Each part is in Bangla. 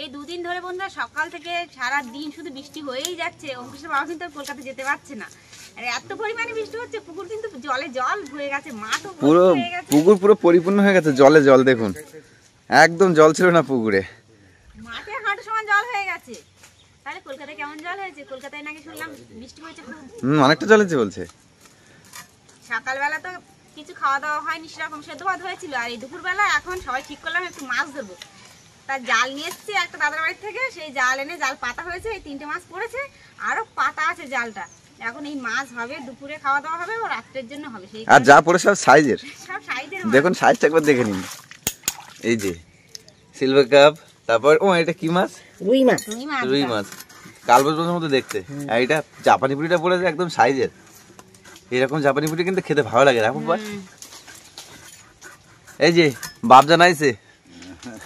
এই দুদিন ধরে বন্ধুরা সকাল থেকে সারা দিন শুধু বৃষ্টি হয়েই যাচ্ছে। অঙ্কুশের বাবা কিন্তু কলকাতা যেতে পারছে না, আর এত পরিমাণে বৃষ্টি হচ্ছে পুকুর কিন্তু জলে জল হয়ে গেছে, মাঠও পুরো পুকুর পুরো পরিপূর্ণ হয়ে গেছে জলে। জল দেখুন, একদম জল ছিল না পুকুরে, মাঠে হাঁটু সমান জল হয়ে গেছে। তাহলে কলকাতায় কেমন জল হয়েছে? কলকাতায় নাকি শুনলাম বৃষ্টি হয়েছে খুব, অনেকটা জল হয়েছে বলছে। সকালবেলা তো কিছু খাওয়া দাওয়া হয়নি, সেরকম সেদ্ধ ভাত হয়েছিল। আর এই দুপুরবেলা এখন সবাই ঠিক করলাম একটু মাছ ধরবো, তার জাল নিয়ে এসেছি একটা দাদার বাড়ি থেকে। সেই জাল এনে জাল পাতা হয়েছে, এই 3টে মাছ পড়েছে, আরো পাতা আছে জালটা। এখন এই মাছ হবে, দুপুরে খাওয়া দাওয়া হবে, ও রাত্রের জন্য হবে। সেই আর যা পড়ে সব সাইজের, সব সাইজের। দেখুন সাইজটা একবার দেখে নিন। এই যে সিলভার কাপ, তারপর ও এটা কি মাছ? রুই মাছ। রুই মাছ, কালবাসের মতো দেখতে। আর এটা জাপানি পুরিটা পড়েছে একদম সাইজের। এরকম জাপানি পুরি কিন্তু খেতে ভালো লাগে। রাখো বাস। এই যে বাপ জানাইছে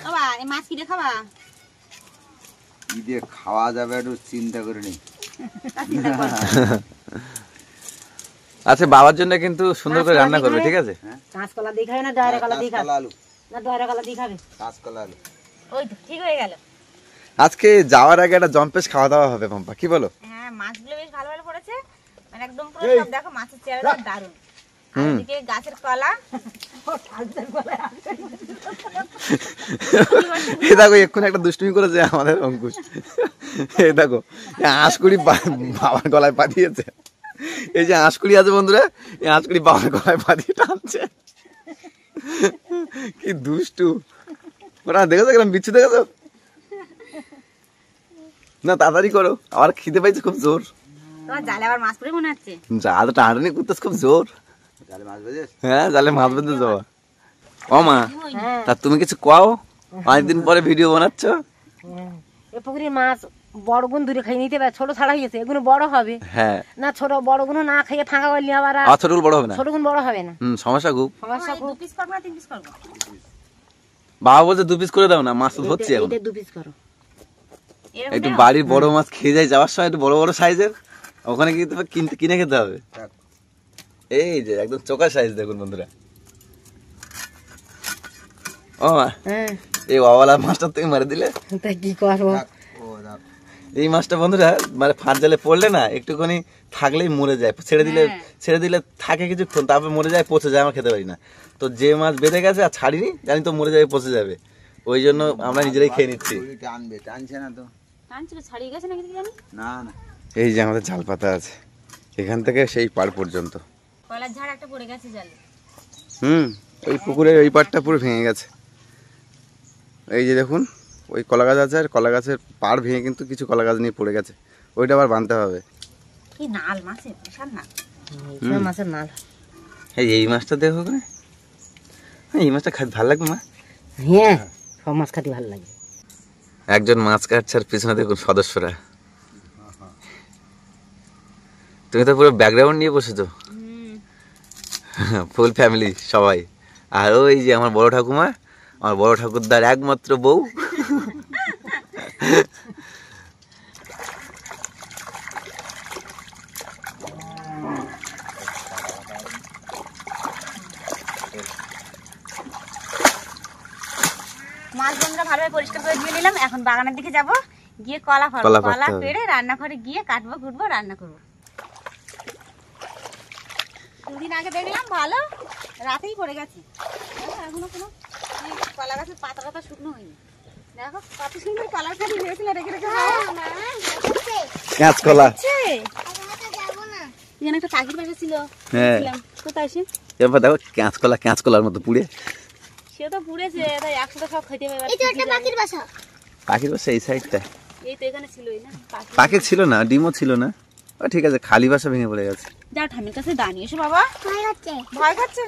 বাবা এই মাছ কি দিয়ে খাবা? কি দিয়ে খাওয়া যাবে একটু চিন্তা করে নি। আচ্ছা বাবার জন্য কিন্তু সুন্দর করে রান্না করবে, ঠিক আছে? কাঁচকলা দিয়ে খাবে না ডায়রা কলা দিয়ে খাবে? আলু না ডায়রা কলা দিয়ে খাবে? কাঁচকলা আলু। ওই তো ঠিক হয়ে গেল। আজকে যাওয়ার আগে একটা জম্পেশ খাওয়া দাওয়া হবে পম্পা, কি বলো? হ্যাঁ মাছগুলো বেশ ভালো ভালো পড়েছে, মানে একদম পুরো সব দেখো মাছের চেহারা দারুণ। আর এদিকে গাছের কলা, এই দেখো এক্ষুনি একটা দুষ্টুমি করেছে আমাদের অঙ্কুশ। এই দেখো আঁশকুড়ি বাবার গলায় পাঠিয়েছে। এই যে আঁশকুড়ি আছে বন্ধুরা, এই আঁশকুড়ি বাবার গলায় পাঠিয়ে টানছে। কি দুষ্টু ওরা, দেখেছো কিরম বিচ্ছু, দেখেছো? না তাড়াতাড়ি করো, আমার খিদে পাইছে খুব জোর। তোমার জালে আবার মাছ পড়ে মনে হচ্ছে। জাল টানাটানি করতেছে খুব জোর। জালে মাছ বেজেছ? হ্যাঁ জালে মাছ বেঁধে যাওয়া। ও মা, তা তুমি কিছু কও, অনেকদিন পরে ভিডিও বানাচ্ছ। এ পুকুরের মাছ বড় গুণ দূরে খাই নিতে পারে, ছোট ছাড়া হয়েছে, এগুলো বড় হবে। হ্যাঁ না ছোট বড় গুণ না খাইয়ে ফাঁকা করলে আবার ছোটগুলো বড় হবে না, ছোট গুণ বড় হবে না, সমস্যা খুব। সমস্যা খুব। 2 পিস করবো না 3 পিস করবো? বাবা বলছে 2 পিস করে দাও না, মাছ তো ধরছি এখন। এটা 2 পিস করো। একটু বাড়ির বড় মাছ খেয়ে যাই যাওয়ার সময়, একটু বড় বড় সাইজের, ওখানে গিয়ে কিনে খেতে হবে। এই যে একদম চোখা সাইজ দেখুন বন্ধুরা। ও মা, এই বাবালা মাছটা তুমি মারে দিলে, তা কি করবো? এই মাছটা বন্ধুরা মানে ফাঁদ জালে পড়লে না একটুখানি থাকলেই মরে যায়, ছেড়ে দিলে থাকে কিছুক্ষণ, তারপর মরে যায়, পচে যায়, আমরা খেতে পারি না। তো যে মাছ বেঁধে গেছে আর ছাড়িনি, জানি তো মরে যাবে, পচে যাবে, ওই জন্য আমরা নিজেরাই খেয়ে নিচ্ছি। টানছে না তো, ছাড়িয়ে গেছে নাকি জানি না না। এই যে আমাদের জাল পাতা আছে, এখান থেকে সেই পাড় পর্যন্ত। কলার ঝাড় একটা পড়ে গেছে জালে। ওই পুকুরের ওই পাড়টা পুরো ভেঙে গেছে। এই যে দেখুন ওই কলা গাছ আছে, আর কলা গাছের পাড় ভেঙে কিন্তু কিছু কলা গাছ নিয়ে পড়ে গেছে, ওইটা আবার বাঁধতে হবে। কি নাল মাছের, বিশাল নাল। মাছের নাল। এই মাছটা দেখো, এই মাছটা খাইতে ভালো লাগবে মা। হ্যাঁ সব মাছ খাতে ভালো লাগে। একজন মাছ কাটছে আর পিছনে দেখুন সদস্যরা। তুমি তো পুরো ব্যাকগ্রাউন্ড নিয়ে বসেছো, ফুল ফ্যামিলি সবাই। আর ওই যে আমার বড় ঠাকুমা, আমার বড় ঠাকুরদার একমাত্র বউ। মাছ বন্ধুরা ভালোভাবে পরিষ্কার করে দিয়ে নিলাম। এখন বাগানের দিকে যাব, গিয়ে কলা পেড়ে রান্নাঘরে গিয়ে কাটবো, কুটবো, রান্না করবো। দুদিন আগে দেখলাম ভালো রাতেই পড়ে গেছে, এখনো কোনো কলা গাছের পাতা টাতা শুকনো হয়নি। দেখো কত সুন্দর কলার কাঠি হয়েছিল, রেখে রেখে কাঁচকলা। এখানে একটা পাখির বাসা ছিল, কোথায় সে? এবার দেখো কাঁচকলা, কাঁচকলার মতো পুড়ে, সে তো পুড়েছে, তাই একসাথে সব খেতে হবে। পাখির বাসা এই সাইডটা, এই তো এখানে ছিলই না পাখি ছিল না, ডিমও ছিল না। ও ঠিক আছে, খালি বাসা ভেঙে পড়ে গেছে। যাও ঠামির কাছে দাঁড়িয়ে এসো বাবা। ভয় খাচ্ছে।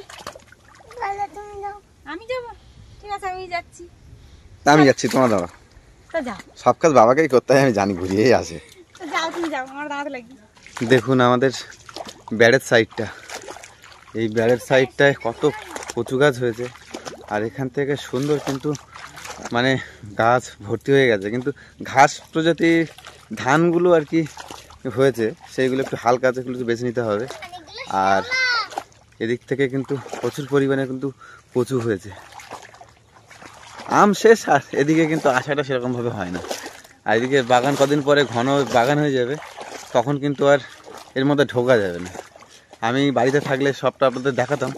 আমি যাবো, ঠিক আছে আমি যাচ্ছি। আমি যাচ্ছি, তোমার দাদা সব কাজ বাবাকেই করতে হয়, আমি জানি, ঘুরিয়েই আসে। যাও তুমি যাও, আমার দাঁড়াতে লাগবে। দেখুন আমাদের ব্যাড়ের সাইডটা, এই ব্যাড়ের সাইডটায় কত কচু গাছ হয়েছে, আর এখান থেকে সুন্দর কিন্তু মানে গাছ ভর্তি হয়ে গেছে, কিন্তু ঘাস প্রজাতির ধানগুলো আর কি হয়েছে, সেইগুলো একটু হালকা আছে, একটু বেছে নিতে হবে। আর এদিক থেকে কিন্তু প্রচুর পরিমাণে কিন্তু কচু হয়েছে, আম শেষ, আর এদিকে কিন্তু আশাটা সেরকম ভাবে হয় না। আর এদিকে বাগান কদিন পরে ঘন বাগান হয়ে যাবে, তখন কিন্তু আর এর মধ্যে ঢোকা যাবে না। আমি বাড়িতে থাকলে সবটা আপনাদের দেখাতাম,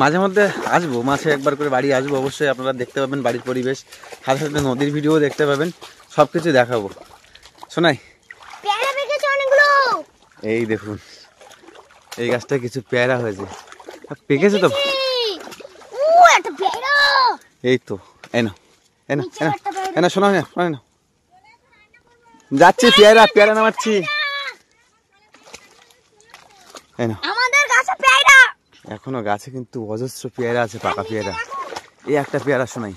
মাঝে মধ্যে আসবো, মাসে একবার করে বাড়ি আসবো, অবশ্যই আপনারা দেখতে পাবেন বাড়ির পরিবেশ, সাথে সাথে নদীর ভিডিও দেখতে পাবেন, সব কিছু দেখাবো। শোনাই, এই দেখুন এই গাছটা কিছু পেয়ারা হয়েছে, পেকেছে তো, এই তো এনো এনো এনো এনো, শোনা না শোনা না, যাচ্ছি পেয়ারা পেয়ারা নামাচ্ছি, এনো। এখনো গাছে কিন্তু অজস্র পেয়ারা আছে, পাকা পেয়ারা। এই একটা পেয়ারা শোনাই,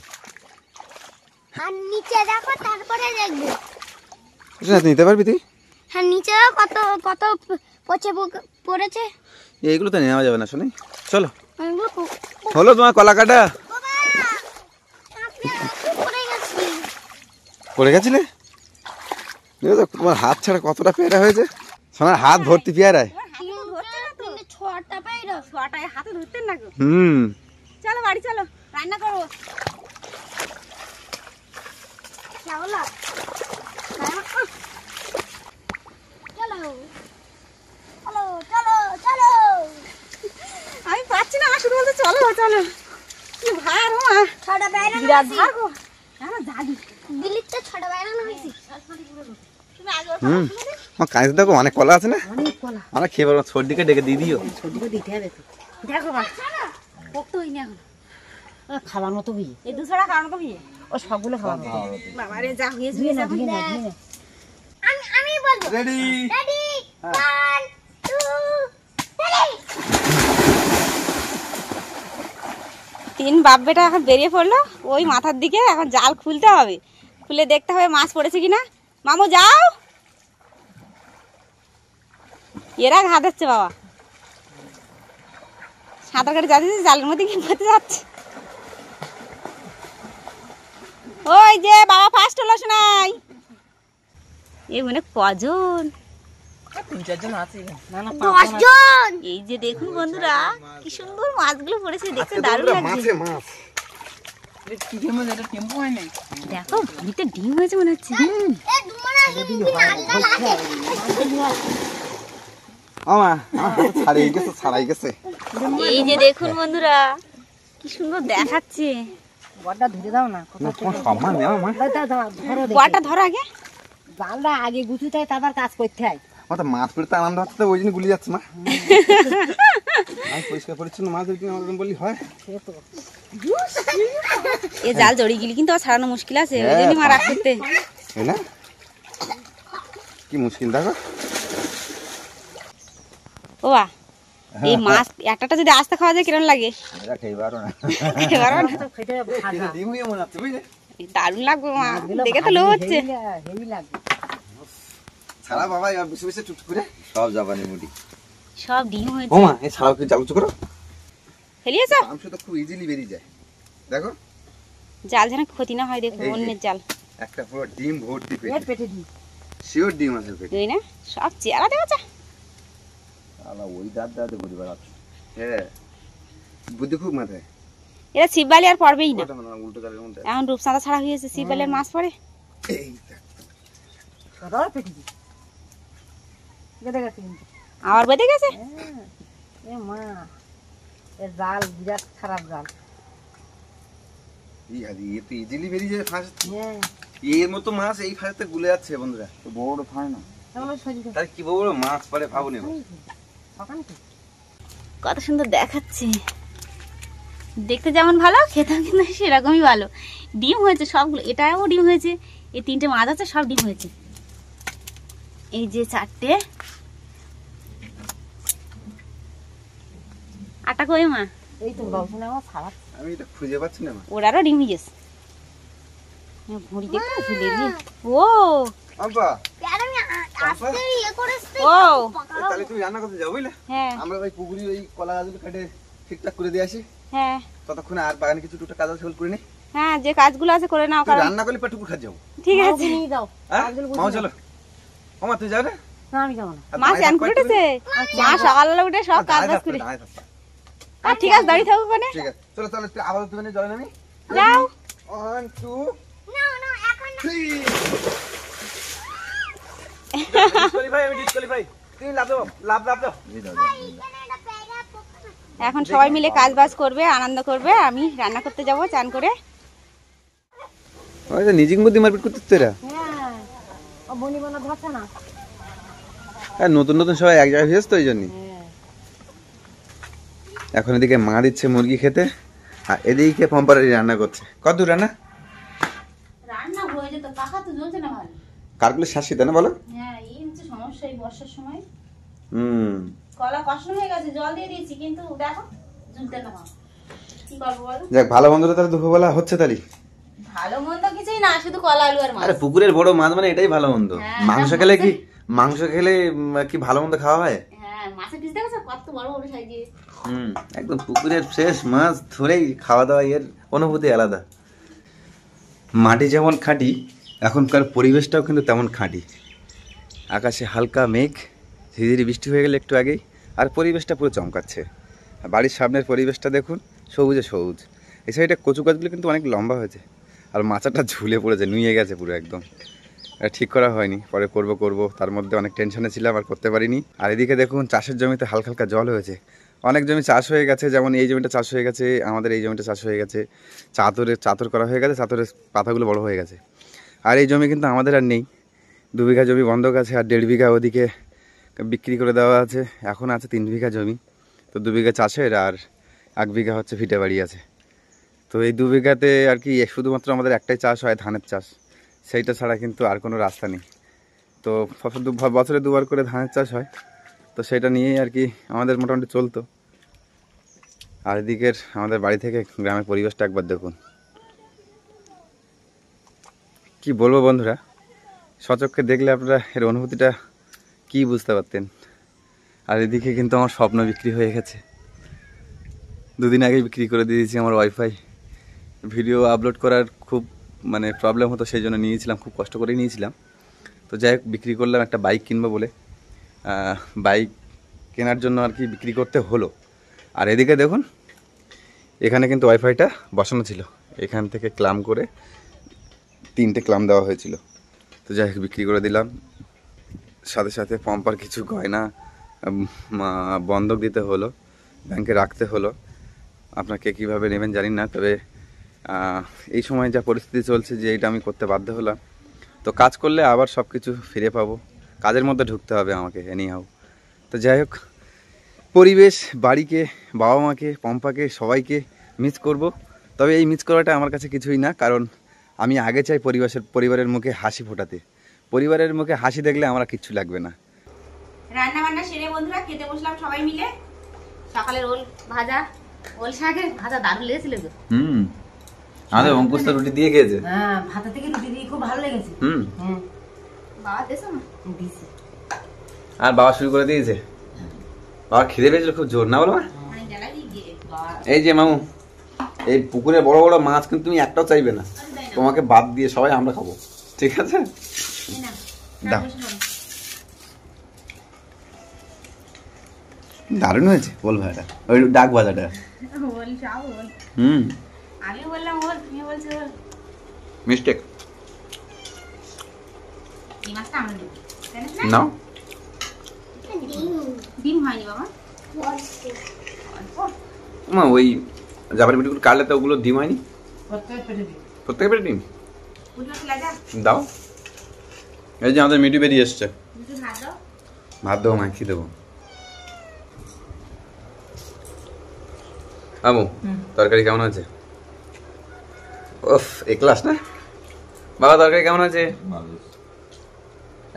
আর নিচে দেখো তারপরে দেখবো। শোনা তুই নিতে পারবি তুই? হ্যাঁ নিচে কত কত পচে পড়েছে। এইগুলো তো নেওয়া যাবে না শোনাই, চলো। এগুলো হলো তোমার কলা কাটা? বাবা পড়ে গেছি। পড়ে গেছিলে? দেখো তোমার হাত ছাড়া কতটা পেয়ারা হয়েছে, সোনার হাত ভর্তি পেয়ারায়। ছটা পাইরো ছটায় হাতে ধরতেন না গো। চলো বাড়ি চলো, রান্না করবো। চলো চলো চলো চলো চলো। আমি পাচ্ছি না, আমার শুধু বলতে চলো চলো। কি ভার মা, ছটা বাইরে বিরাট ভার গো। হ্যাঁ জানি দিল্লিতে ছটা বাইরে হয়েছি। তুমি আগে আমার কাছে দেখো অনেক কলা আছে না, অনেক কলা, আমরা খেয়ে পারবো, সর্দিকে ডেকে দিয়ে দিও। সর্দিকে দিতে হবে তো, দেখো মা, পোক্ত হইনি এখন। খাবার মতো বিয়ে, এই দুশোটা কারণ কবি ও সবগুলো খাবার মতো। বাবা রে, যা হয়েছে ধুয়ে না এখন। ধুয়ে না ধুয়ে না। আমি বলবো রেডি রেডি 1 2 3। তিন বাপ বেটা এখন বেরিয়ে পড়লো ওই মাথার দিকে, এখন জাল খুলতে হবে, খুলে দেখতে হবে মাছ পড়েছে কিনা। মামু যাও, এরা ঘা দিচ্ছে বাবা, সাঁতার কাটে যাচ্ছে, জালের মধ্যে কি পড়তে যাচ্ছে। ওই যে বাবা ফার্স্ট হলো শোনাই। এই মানে কজন, 3-4 জন আছে না, না 10 জন। এই যে দেখুন বন্ধুরা কি সুন্দর মাছগুলো পড়েছে, দেখতে দারুণ লাগছে। মাছ দেখো ভুড়িতে ডিম হয়েছে মনে হচ্ছে। এ দুমরা লাল লাল আমা ছাড়াই গেছে ছাড়াই গেছে। এই যে দেখুন বন্ধুরা কি সুন্দর দেখাচ্ছে। বড়টা ধরে দাও না, না তোমার সম্মান নেওয়া মা, দাও দাও ধরো দেখি। বড়টা ধরো আগে। জালটা আগে গুছুতে হয়, তারপর কাজ করতে হয়। আমার তো মাছ পড়তে আনন্দ হচ্ছে, তো ওই জন্য গুলি যাচ্ছে মা। আমি পরিষ্কার পরিচ্ছন্ন মাছ ধরতে আমাকে বললি হয়? সে তো এ জাল জড়িয়ে গেলে কিন্তু আর ছাড়ানো মুশকিল আছে, ওই জন্য মা রাখ করতে। তাই না? কি মুশকিল দেখো। ও বা এই মাছ একটা যদি আস্তে খাওয়া যায় কিরম লাগে? এটা খেয়ে পারো না। এবার না, তো খেতে ভাজা ডিম হয়ে মনে হচ্ছে বুঝলে? দারুণ লাগবে মা, দেখে তো লো হচ্ছে। হেভি লাগবে। ছাড়া বাবা এবার বসে বসে টুক করে সব জাপানি মুড়ি। সব ডিম ও হয়েছে। মা এই ছাড়াও কি চালু করো, ফেলিয়েছ? মাংস তো খুব ইজিলি বেরিয়ে যায় দেখো। জাল যেন ক্ষতি না হয়, দেখুন এই যে। অন্যের জাল। একটা পুরো ডিম ভর্তি এর পেটে, পেটে দিই। শিওর ডিম আছে পেটে। দুই না সব চেহারা দেখেছ? আলা ওই দাঁত দাঁতে ঘুরে বেড়াচ্ছে। হ্যাঁ বুদ্ধি খুব মাথায়। এরা ছিপবালি আর পড়বেই না, ওটা মানে উল্টো জালের মধ্যে এখন রূপসাঁদা ছাড়া হয়েছে, ছিপবালির মাছ পড়ে। এই দেখ। ধরো পেটে দিই। গেদে গেছে কিন্তু। আবার বেঁধে গেছে। এ মা, এ জাল বিরাট খারাপ জাল। এই হাদি এ তো ইজিলি বেরিয়ে যায় ফাঁস। হ্যাঁ, এর মতো মাছ এই ফাঁসতে গুলে যাচ্ছে বন্ধুরা। তো বড় খায় না। এমন শরীরে তাহলে কি বড় মাছ পড়ে ভাবুন। সকাল তো কত সুন্দর দেখাচ্ছে, দেখতে যেমন ভালো, খেতেও কিন্তু সেরকমই ভালো। ডিম হয়েছে সবগুলো, এটাও ডিম হয়েছে, এই তিনটে মাছ আছে সব ডিম হয়েছে। এই যে চারটে, আটা কই মা? এই তো গল্পনা আমার সারা আমি এটা খুঁজে পাচ্ছি না মা। ওরারও ডিম হয়ে গেছে। ভুঁড়ি দেখতে পাচ্ছি দেখবি? ও আব্বা আর আমি আস্তে ইয়ে করেছি। ও তাহলে তুমি রান্না করতে যাও বুঝলে? হ্যাঁ আমরা ওই পুকুরি ওই কলা গাছগুলো কেটে ঠিকঠাক করে দিয়ে আসি, হ্যাঁ ততক্ষণে আর বাগানে কিছু টুকটা কাজ আছে সেগুলো করে নি। হ্যাঁ, যে কাজগুলো আছে করে নাও, তুই কারণ রান্না করলে পেটুকু খাত যাবো। ঠিক আছে। নিয়ে দাও। হ্যাঁ কাজগুলো বুঝে মামা নাও। চলো। মামা তুই যাও না? না আমি যাবো না। আর মা দাঁড়ায় চান থাকবা করে একটু উঠেছে, মা সকালবেলা উঠে সব কাজ দাঁড়ায় বাজ থাকবা, করে। দাঁড়ায় থাকবা। আর ঠিক আছে, দাঁড়িয়ে থাকুক ওখানে। ঠিক আছে চলো তাহলে তুই আবার তুমি জলে নামি। যাও। 1 2 না না এখন না। 3 ডিসকোয়ালিফাই, আমি ডিসকোয়ালিফাই। তুমি লাভ দাও, লাভ দাও। এখানে একটা প্যারা পোকা। এখন সবাই মিলে কাজ বাজ করবে, আনন্দ করবে, আমি রান্না করতে যাব চান করে। ওই যে নিজিং বুদ্ধি মারপিট করতে এরা। হ্যাঁ ও বনি বনা ধরছে না। আর নতুন নতুন সবাই এক জায়গায় হয়েছে তো এই জন্যই। হ্যাঁ এখন এদিকে মা দিচ্ছে মুরগি খেতে, আর এদিকে পম্পারি রান্না করছে। কত দূর রান্না? রান্না হয়ে যেত, পাখা তো জ্বলছে না ভালো। কারগুলো শাসি তাই না বলো? হ্যাঁ এই হচ্ছে সমস্যা এই বর্ষার সময়। কলা কষ্ট হয়ে গেছে, জল দিয়ে দিয়েছি কিন্তু দেখো ঝুলতে না। কি করবো বলো? যাক, ভালো মন্দটা তাহলে দুপুরবেলা হচ্ছে তাহলে। ভালো মন্দ কিছুই না, শুধু কলা আলু আর মাছ। আরে পুকুরের বড় মাছ মানে এটাই ভালো মন্দ। হ্যাঁ, মাংস খেলে কি, মাংস খেলে কি ভালো মন্দ খাওয়া হয়? হ্যাঁ মাছের পিস দেখেছো কত বড় বড় সাইজে। একদম পুকুরের ফ্রেশ মাছ ধরেই খাওয়া দাওয়া, এর অনুভূতি আলাদা। মাটি যেমন খাঁটি, এখনকার পরিবেশটাও কিন্তু তেমন খাঁটি। আকাশে হালকা মেঘ, ঝিরিঝিরি বৃষ্টি হয়ে গেলে একটু আগেই, আর পরিবেশটা পুরো চমকাচ্ছে। বাড়ির সামনের পরিবেশটা দেখুন, সবুজে সবুজ। এই সাইডে কচু গাছগুলো কিন্তু অনেক লম্বা হয়েছে, আর মাচাটা ঝুলে পড়েছে, নুয়ে গেছে পুরো একদম। এটা ঠিক করা হয়নি, পরে করব, তার মধ্যে অনেক টেনশনে ছিলাম, আর করতে পারিনি। আর এদিকে দেখুন চাষের জমিতে হালকা হালকা জল হয়েছে। অনেক জমি চাষ হয়ে গেছে, যেমন এই জমিটা চাষ হয়ে গেছে, আমাদের এই জমিটা চাষ হয়ে গেছে, চাতর করা হয়ে গেছে, চাতরের পাতাগুলো বড় হয়ে গেছে। আর এই জমি কিন্তু আমাদের আর নেই, 2 বিঘা জমি বন্ধক আছে, আর 1.5 বিঘা ওদিকে বিক্রি করে দেওয়া আছে। এখন আছে 3 বিঘা জমি, তো 2 বিঘা চাষের আর 1 বিঘা হচ্ছে ভিটে বাড়ি আছে। তো এই 2 বিঘাতে আর কি শুধুমাত্র আমাদের একটাই চাষ হয়, ধানের চাষ। সেইটা ছাড়া কিন্তু আর কোনো রাস্তা নেই। তো বছরে 2বার করে ধানের চাষ হয়, তো সেটা নিয়েই আর কি আমাদের মোটামুটি চলতো। আর এদিকের আমাদের বাড়ি থেকে গ্রামের পরিবেশটা একবার দেখুন, কি বলবো বন্ধুরা, সচক্ষে দেখলে আপনারা এর অনুভূতিটা কি বুঝতে পারতেন। আর এদিকে কিন্তু আমার স্বপ্ন বিক্রি হয়ে গেছে, 2 দিন আগেই বিক্রি করে দিয়েছি। আমার ওয়াইফাই ভিডিও আপলোড করার খুব মানে প্রবলেম হতো, সেই জন্য নিয়েছিলাম, খুব কষ্ট করেই নিয়েছিলাম। তো যাই হোক বিক্রি করলাম, একটা বাইক কিনবো বলে। বাইক কেনার জন্য আর কি বিক্রি করতে হলো। আর এদিকে দেখুন, এখানে কিন্তু ওয়াইফাইটা বসানো ছিল, এখান থেকে ক্লাম করে 3টে ক্লাম দেওয়া হয়েছিল। তো যাই হোক বিক্রি করে দিলাম, সাথে সাথে পম্পার কিছু গয়না বন্ধক দিতে হলো, ব্যাংকে রাখতে হলো। আপনাকে কিভাবে নেবেন জানি না, তবে এই সময় যা পরিস্থিতি চলছে যে এটা আমি করতে বাধ্য হলাম। তো কাজ করলে আবার সব কিছু ফিরে পাবো, কাজের মধ্যে ঢুকতে হবে আমাকে এনিহাউ। তো যাই হোক, পরিবেশ, বাড়িকে, বাবা মাকে, পম্পাকে, সবাইকে মিস করব। তবে এই মিস করাটা আমার কাছে কিছুই না, কারণ আমি আগে চাই পরিবারের মুখে হাসি ফোটাতে। পরিবারের মুখে হাসি দেখলে আমার কিচ্ছু লাগবে না। রান্না বান্না সেরে বন্ধুরা খেতে বসলাম সবাই মিলে। সকালের ওল ভাজা, ওল শাকের ভাজা দারুণ লেগেছিল গো। আমাদের অঙ্কুশ তো রুটি দিয়ে খেয়েছে। হ্যাঁ ভাতের থেকে রুটি দিয়ে খুব ভালো লেগেছে। হ্যাঁ বাবা দেছো না দিছি। আর বাবা শুরু করে দিয়েছে, বাবা খিদে পেয়েছিল খুব জোর, না বলো মা? অনেক জ্বালাই দিয়ে এই যে মামু, এই পুকুরে বড় বড় মাছ কিন্তু তুমি একটাও চাইবে না, তোমাকে বাদ দিয়ে সবাই আমরা খাবো, ঠিক আছে? দাও, দারুণ হয়েছে বল ভাইটা, ওই ডাক ভাজাটা। ওল সব ওল। আমি বললাম ওল, তুমি বলছো ওল। মিস্টেক। এই মাছটা আমরা নেব, তাই না? নাও। ডিম হয়নি বাবা। মা ওই জাপানি মিটুগুলো কাটলে তো ওগুলো ডিম হয়নি? প্রত্যেক পেটে দিই। প্রত্যেকের পেটে ডিম উঠলো খেলা যা। দাও। এই যে আমাদের মিটু বেরিয়ে এসছে, দুটো ভাত দাও। ভাত দেবো, মাখি দেবো। আমু তরকারি কেমন আছে? ওফ একলাস না বাবা, তরকারি কেমন আছে?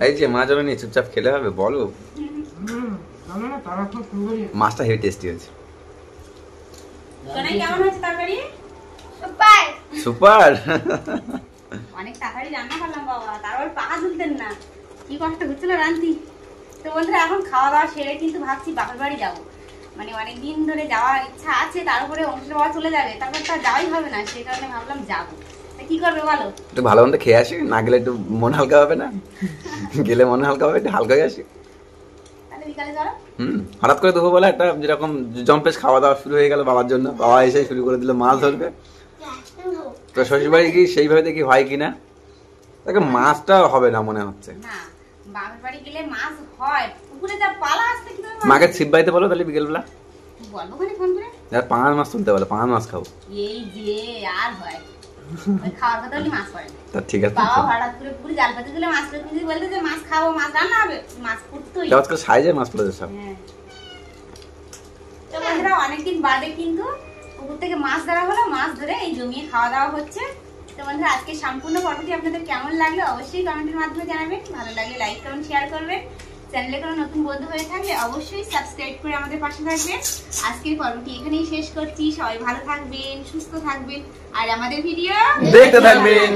এই যে মা জন্য নিয়ে চুপচাপ খেলে হবে, বলো। মাছটা হেভি টেস্টি হয়েছে। কেনাই কেমন হয়েছে তরকারি? সুপার। সুপার। অনেক তাড়াতাড়ি রান্না করলাম বাবা, তারপর পাকা ঝুলতেন না, কি কষ্ট হচ্ছিল রান্তি। তো বন্ধুরা এখন খাওয়া দাওয়া সেরে কিন্তু ভাবছি বাপের বাড়ি যাবো, মানে অনেকদিন ধরে যাওয়ার ইচ্ছা আছে। তারপরে অংশের বাবা চলে যাবে, তারপর তো আর যাওয়াই হবে না, সেই কারণে ভাবলাম যাবো। তা কি করবে বলো? একটু ভালো মন্দ খেয়ে আসি, না গেলে একটু মন হালকা হবে না? গেলে মন হালকা হবে, একটু হালকা হয়ে আসি। তাহলে বিকালে চলো। হঠাৎ করে দুপুরবেলা একটা যেরকম জম্পেশ খাওয়া দাওয়া শুরু হয়ে গেল বাবার জন্য, বাবা এসে শুরু করে দিল মাছ ধরবে। তো শ্বশুরবাড়ি কি সেইভাবে দেখি হয় কিনা, তাকে মাছটা হবে না মনে হচ্ছে। না বাপের বাড়ি গেলে মাছ হয়, পুকুরে যা পালা আসতে কিভাবে মাকে ছিপ বাইতে বলো তাহলে বিকেলবেলা, বলবো খালি ফোন করে, পাঙাশ মাছ তুলতে বলো, পাঙাশ মাছ খাবো। এই যে আর হয় ওই খাওয়ার কথা বলি মাছ পড়ে না। তা ঠিক আছে, বাবা হঠাৎ করে পুকুরে জাল পাতে গেলে মাছ পেতে যদি বলতে যে মাছ খাবো, মাছ রান্না হবে, মাছ পড়তোই। আজকাল সাইজের মাছ পড়েছে সব। হ্যাঁ। তো বন্ধুরা অনেকদিন বাদে কিন্তু পুকুর থেকে মাছ ধরা হলো, মাছ ধরে এই জমিয়ে খাওয়া দাওয়া হচ্ছে। তো বন্ধুরা আজকে সম্পূর্ণ পর্বটি আপনাদের কেমন লাগলো অবশ্যই কমেন্টের মাধ্যমে জানাবেন, ভালো লাগলে লাইক কমেন্ট শেয়ার করবেন, চ্যানেলে কোনো নতুন বন্ধু হয়ে থাকলে অবশ্যই সাবস্ক্রাইব করে আমাদের পাশে থাকবেন। আজকের পর্বটি এখানেই শেষ করছি, সবাই ভালো থাকবেন, সুস্থ থাকবেন আর আমাদের ভিডিও দেখতে থাকবেন।